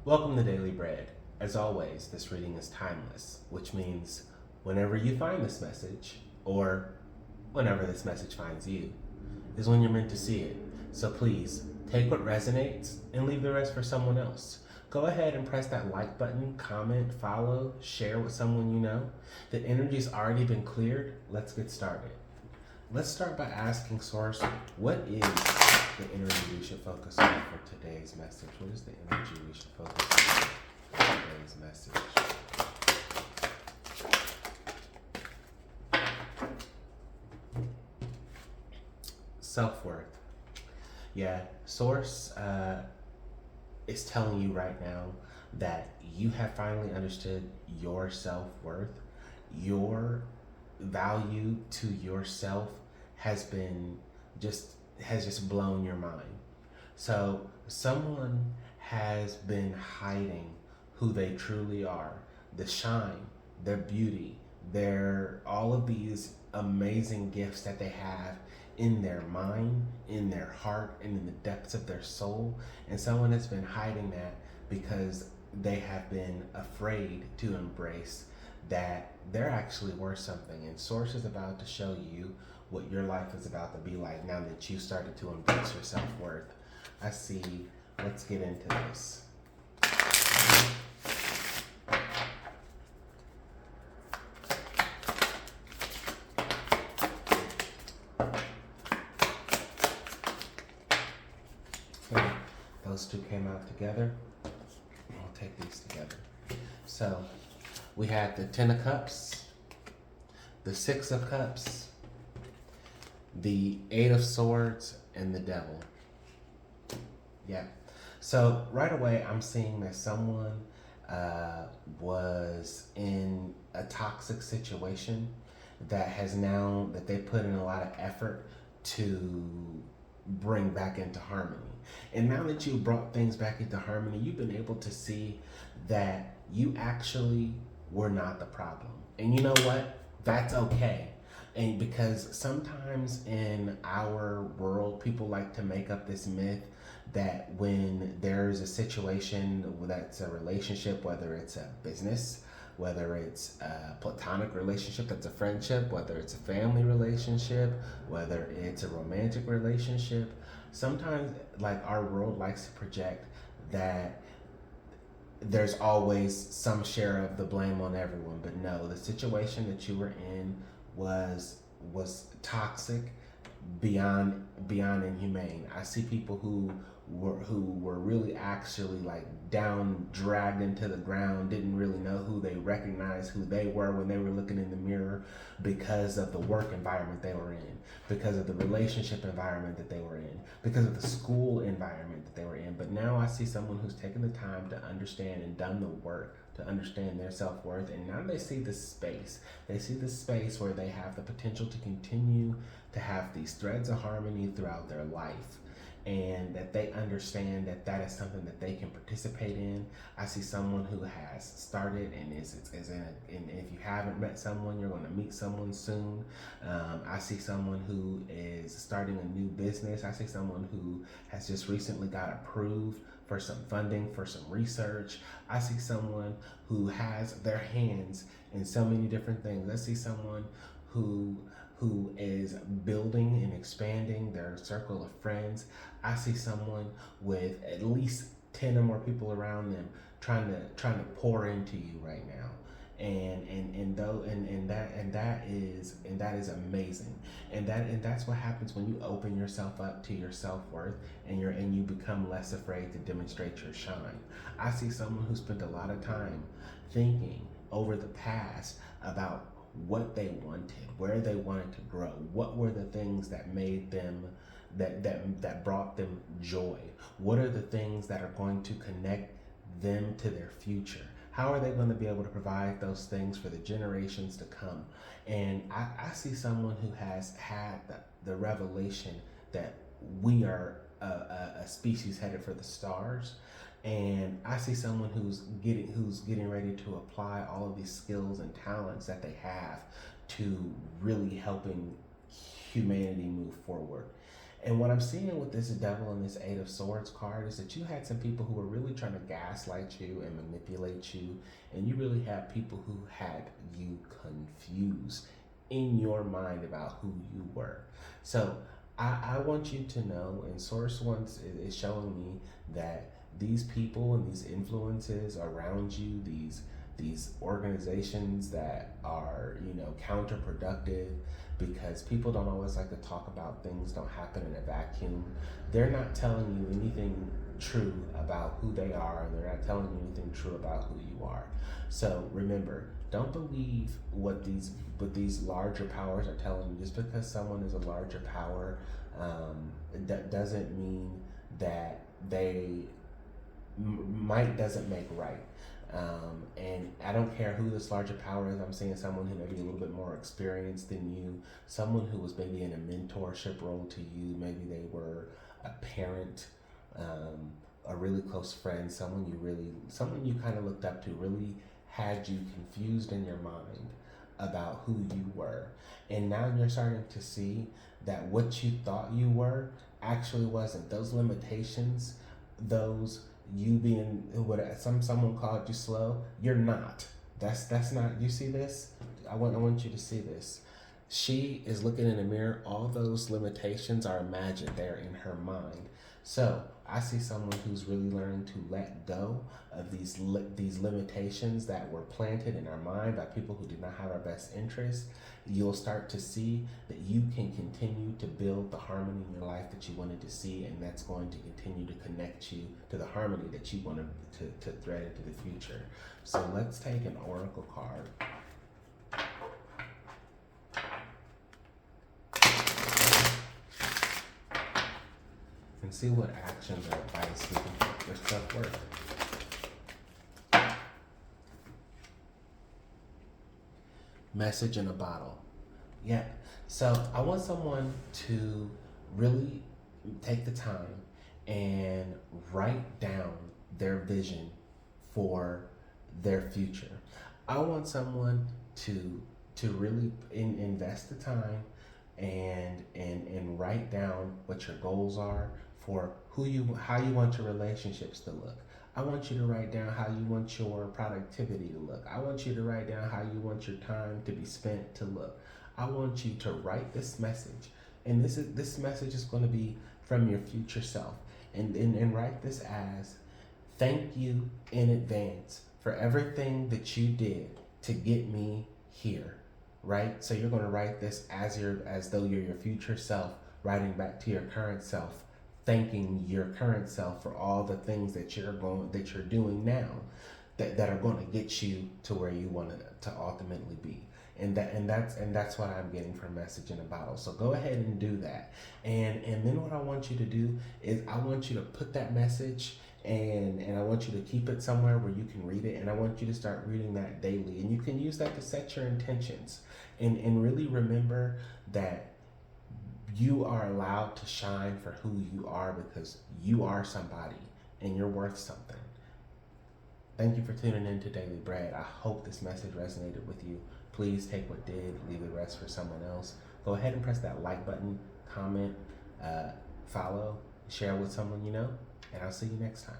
Welcome to Daily Bread. As always, this reading is timeless, which means whenever you find this message, or whenever this message finds you, is when you're meant to see it. So please, take what resonates and leave the rest for someone else. Go ahead and press that like button, comment, follow, share with someone you know. The energy's already been cleared. Let's get started. Let's start by asking Source, what is the energy we should focus on for today's message? What is the energy we should focus on for today's message? Self-worth. Yeah, Source is telling you right now that you have finally understood your self-worth. Your value to yourself has been just has just blown your mind. So someone has been hiding who they truly are, the shine, their beauty, their all of these amazing gifts that they have in their mind, in their heart, and in the depths of their soul. And someone has been hiding that because they have been afraid to embrace that they're actually worth something. And Source is about to show you what your life is about to be like now that you started to embrace your self-worth. I see. Let's get into this. Okay, those two came out together. I'll take these together. So we had the Ten of Cups, the Six of Cups, the Eight of Swords, and the Devil. Yeah. So right away, I'm seeing that someone was in a toxic situation that they put in a lot of effort to bring back into harmony. And now that you've brought things back into harmony, you've been able to see that you actually were not the problem. And you know what? That's okay. And because sometimes in our world, people like to make up this myth that when there's a situation that's a relationship, whether it's a business, whether it's a platonic relationship that's a friendship, whether it's a family relationship, whether it's a romantic relationship, sometimes like our world likes to project that there's always some share of the blame on everyone. But no, the situation that you were in was toxic, beyond inhumane. I see people who were really actually like down, dragged into the ground, didn't really know recognize who they were when they were looking in the mirror because of the work environment they were in, because of the relationship environment that they were in, because of the school environment that they were in. But now I see someone who's taken the time to understand and done the work to understand their self-worth, and now they see the space. They see the space where they have the potential to continue to have these threads of harmony throughout their life, and that they understand that that is something that they can participate in. I see someone who has started and is in and if you haven't met someone, you're going to meet someone soon. I see someone who is starting a new business. I see someone who has just recently got approved for some funding, for some research. I see someone who has their hands in so many different things. I see someone who is building and expanding their circle of friends. I see someone with at least 10 or more people around them trying to pour into you right now. That is amazing. And that's what happens when you open yourself up to your self-worth, and you become less afraid to demonstrate your shine. I see someone who spent a lot of time thinking over the past about what they wanted, where they wanted to grow, what were the things that made them that brought them joy, what are the things that are going to connect them to their future, how are they going to be able to provide those things for the generations to come. And I see someone who has had the revelation that we are a species headed for the stars. And I see someone who's getting ready to apply all of these skills and talents that they have to really helping humanity move forward. And what I'm seeing with this devil and this Eight of Swords card is that you had some people who were really trying to gaslight you and manipulate you, and you really had people who had you confused in your mind about who you were. So I want you to know, and Source One is showing me that these people and these influences around you, these organizations that are, counterproductive, because people don't always like to talk about things don't happen in a vacuum. They're not telling you anything true about who they are, and they're not telling you anything true about who you are. So remember, don't believe what these larger powers are telling you. Just because someone is a larger power, that doesn't mean that they might doesn't make right. And I don't care who this larger power is. I'm seeing someone who may be a little bit more experienced than you, someone who was maybe in a mentorship role to you. Maybe they were a parent, a really close friend, someone you kind of looked up to, really had you confused in your mind about who you were. And now you're starting to see that what you thought you were actually wasn't. Those limitations, those you being what someone called you slow, you're not. That's not. You see this? I want you to see this. She is looking in the mirror. All those limitations are imagined. They're in her mind. So I see someone who's really learning to let go of these limitations that were planted in our mind by people who did not have our best interest. You'll start to see that you can continue to build the harmony in your life that you wanted to see, and that's going to continue to connect you to the harmony that you want to thread into the future. So let's take an oracle card. And see what actions or advice you can put your self-worth. Message in a bottle. Yeah. So I want someone to really take the time and write down their vision for their future. I want someone to really invest the time and write down what your goals are for how you want your relationships to look. I want you to write down how you want your productivity to look. I want you to write down how you want your time to be spent to look. I want you to write this message, and this message is going to be from your future self, and write this as, thank you in advance for everything that you did to get me here. Right? So you're going to write this as though you're your future self, writing back to your current self, thanking your current self for all the things that you're doing now that are going to get you to where you want to ultimately be. And that's what I'm getting from Message in a Bottle. So go ahead and do that. And then what I want you to do is I want you to put that message, and I want you to keep it somewhere where you can read it, and I want you to start reading that daily. And you can use that to set your intentions, and really remember that you are allowed to shine for who you are, because you are somebody and you're worth something. Thank you for tuning in to Daily Bread. I hope this message resonated with you. Please take what did, leave the rest for someone else. Go ahead and press that like button, comment, follow, share with someone you know, and I'll see you next time.